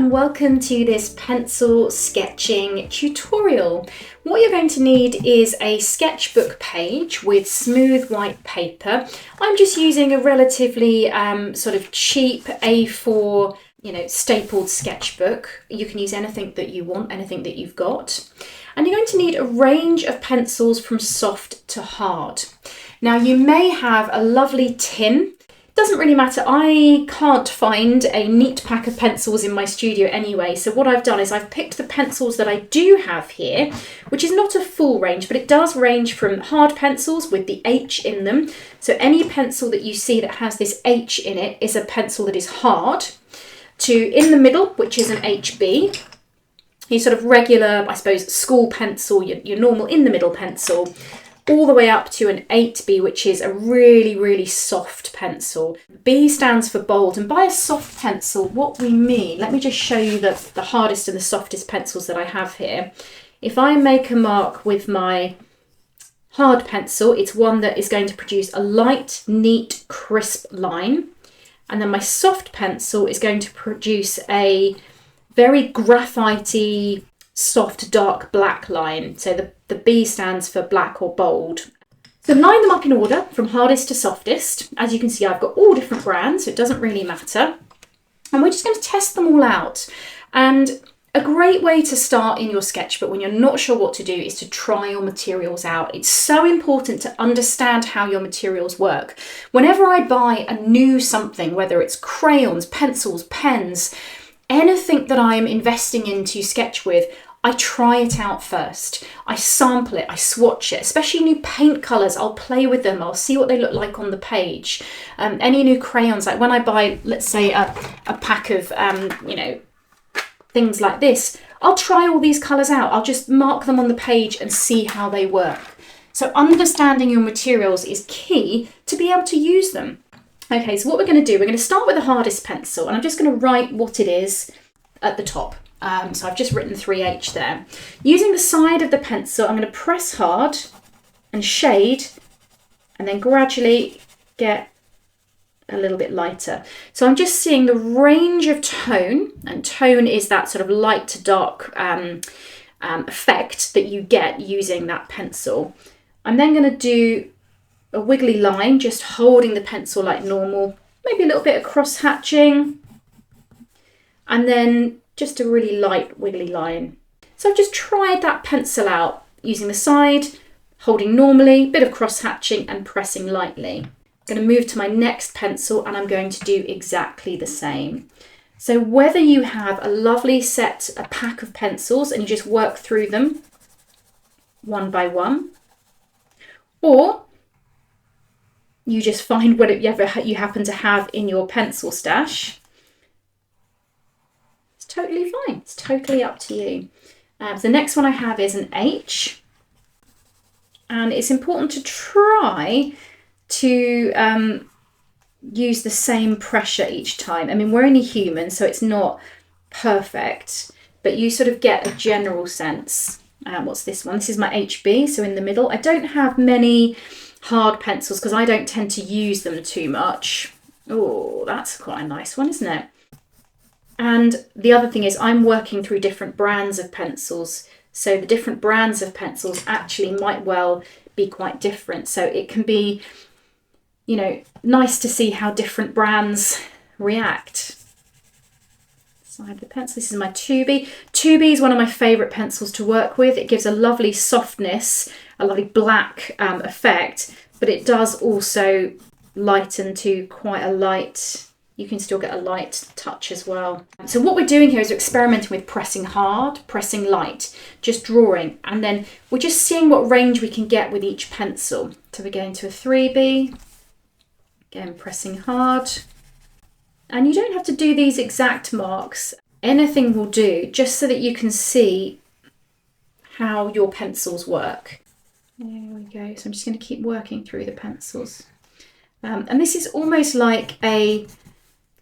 and welcome to this pencil sketching tutorial. What you're going to need is a sketchbook page with smooth white paper. I'm just using a relatively sort of cheap A4 stapled sketchbook. You can use anything that you want, anything that you've got. And you're going to need a range of pencils from soft to hard. Now you may have a lovely tin. Doesn't really matter. I can't find a neat pack of pencils in my studio anyway, so what I've done is I've picked the pencils that I do have here, which is not a full range, but it does range from hard pencils with the H in them. So any pencil that you see that has this H in it is a pencil that is hard, to in the middle, which is an HB, your sort of regular, I suppose, school pencil, your normal in the middle pencil, all the way up to an 8B, which is a really, really soft pencil. B stands for bold, and by a soft pencil, what we mean, let me just show you the hardest and the softest pencils that I have here. If I make a mark with my hard pencil, it's one that is going to produce a light, neat, crisp line. And then my soft pencil is going to produce a very graphite-y, soft, dark black line. So the B stands for black or bold. So line them up in order from hardest to softest. As you can see, I've got all different brands, so it doesn't really matter. And we're just going to test them all out. And a great way to start in your sketchbook when you're not sure what to do is to try your materials out. It's so important to understand how your materials work. Whenever I buy a new something, whether it's crayons, pencils, pens, anything that I'm investing in to sketch with, I try it out first. I sample it, I swatch it, especially new paint colours. I'll play with them, I'll see what they look like on the page. Any new crayons, like when I buy, let's say, a pack of, things like this, I'll try all these colours out. I'll just mark them on the page and see how they work. So understanding your materials is key to be able to use them. Okay, so what we're going to do, we're going to start with the hardest pencil, and I'm just going to write what it is at the top. So I've just written 3H there. Using the side of the pencil, I'm going to press hard and shade, and then gradually get a little bit lighter. So I'm just seeing the range of tone, and tone is that sort of light to dark effect that you get using that pencil. I'm then going to do a wiggly line, just holding the pencil like normal, maybe a little bit of cross hatching, and then just a really light wiggly line. So I've just tried that pencil out using the side, holding normally, bit of cross hatching and pressing lightly. I'm going to move to my next pencil and I'm going to do exactly the same. So whether you have a lovely a pack of pencils and you just work through them one by one, or you just find whatever you happen to have in your pencil stash, it's totally fine. It's totally up to you. So the next one I have is an H, and it's important to try to use the same pressure each time. I mean, we're only human, so it's not perfect, but you sort of get a general sense. What's this one? This is my HB, so in the middle. I don't have many hard pencils because I don't tend to use them too much. Oh, that's quite a nice one, isn't it? And the other thing is I'm working through different brands of pencils. So the different brands of pencils actually might well be quite different. So it can be, nice to see how different brands react. Side of the pencil. This is my 2B. 2B is one of my favourite pencils to work with. It gives a lovely softness, a lovely black effect, but it does also lighten to quite a light. You can still get a light touch as well. So what we're doing here is we're experimenting with pressing hard, pressing light, just drawing, and then we're just seeing what range we can get with each pencil. So we're going to a 3B, again pressing hard. And you don't have to do these exact marks. Anything will do, just so that you can see how your pencils work. There we go. So I'm just going to keep working through the pencils. And this is almost like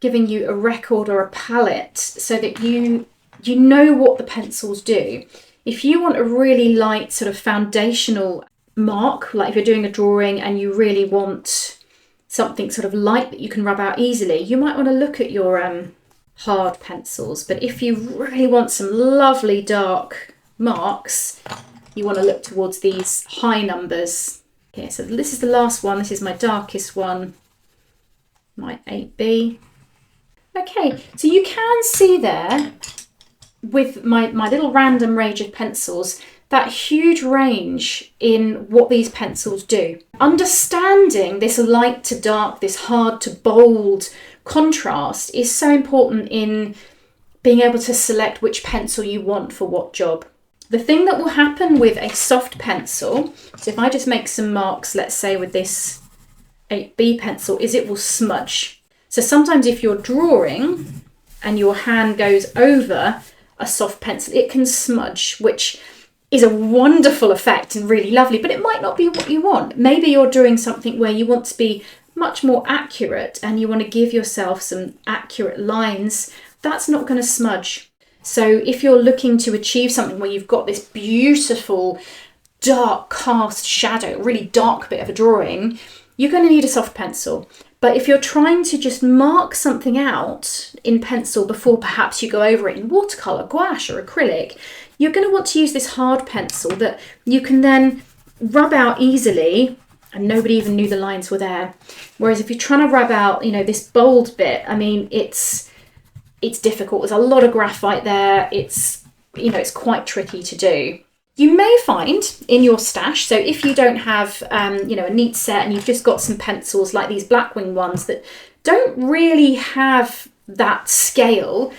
giving you a record or a palette so that you know what the pencils do. If you want a really light sort of foundational mark, like if you're doing a drawing and you really want something sort of light that you can rub out easily, you might want to look at your hard pencils. But if you really want some lovely dark marks, you want to look towards these high numbers. Okay, so this is the last one. This is my darkest one, my 8B. Okay, so you can see there with my little random range of pencils, that huge range in what these pencils do. Understanding this light to dark, this hard to bold contrast is so important in being able to select which pencil you want for what job. The thing that will happen with a soft pencil, so if I just make some marks, let's say with this 8B pencil, is it will smudge. So sometimes if you're drawing and your hand goes over a soft pencil, it can smudge, which is a wonderful effect and really lovely, but it might not be what you want. Maybe you're doing something where you want to be much more accurate and you want to give yourself some accurate lines. That's not going to smudge. So if you're looking to achieve something where you've got this beautiful dark cast shadow, really dark bit of a drawing, you're going to need a soft pencil. But if you're trying to just mark something out in pencil before perhaps you go over it in watercolour, gouache or acrylic, you're going to want to use this hard pencil that you can then rub out easily and nobody even knew the lines were there. Whereas if you're trying to rub out, this bold bit, I mean, it's difficult. There's a lot of graphite there. It's quite tricky to do. You may find in your stash, so if you don't have, a neat set and you've just got some pencils like these Blackwing ones that don't really have that scale,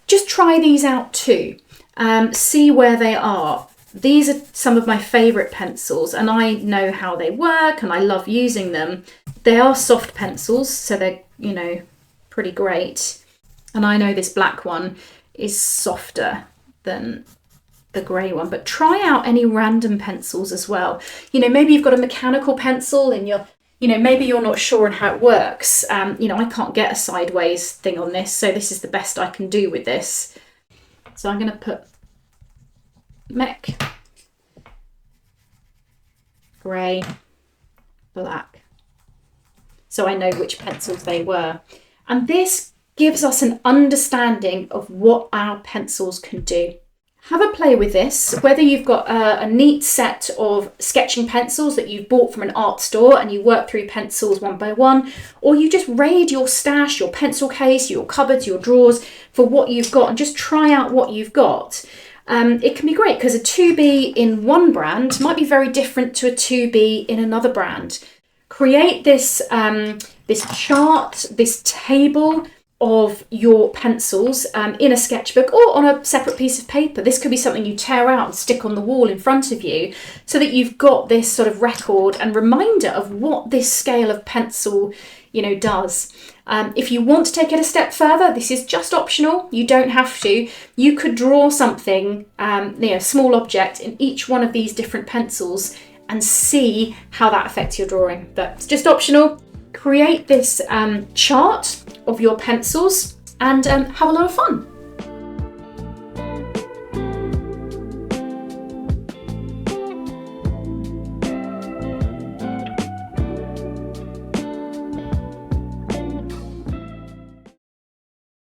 just try these out too. See where they are. These are some of my favourite pencils and I know how they work and I love using them. They are soft pencils, so they're, pretty great. And I know this black one is softer than the grey one, but try out any random pencils as well. Maybe you've got a mechanical pencil and maybe you're not sure on how it works. I can't get a sideways thing on this, so this is the best I can do with this. So I'm going to put mech, grey, black, so I know which pencils they were. And this gives us an understanding of what our pencils can do. Have a play with this, whether you've got a neat set of sketching pencils that you've bought from an art store and you work through pencils one by one, or you just raid your stash, your pencil case, your cupboards, your drawers for what you've got and just try out what you've got. It can be great because a 2B in one brand might be very different to a 2B in another brand. Create this chart, this table of your pencils in a sketchbook or on a separate piece of paper. This could be something you tear out and stick on the wall in front of you so that you've got this sort of record and reminder of what this scale of pencil does. If you want to take it a step further, this is just optional. You don't have to. You could draw something, small object in each one of these different pencils and see how that affects your drawing. But it's just optional. Create this chart of your pencils and have a lot of fun.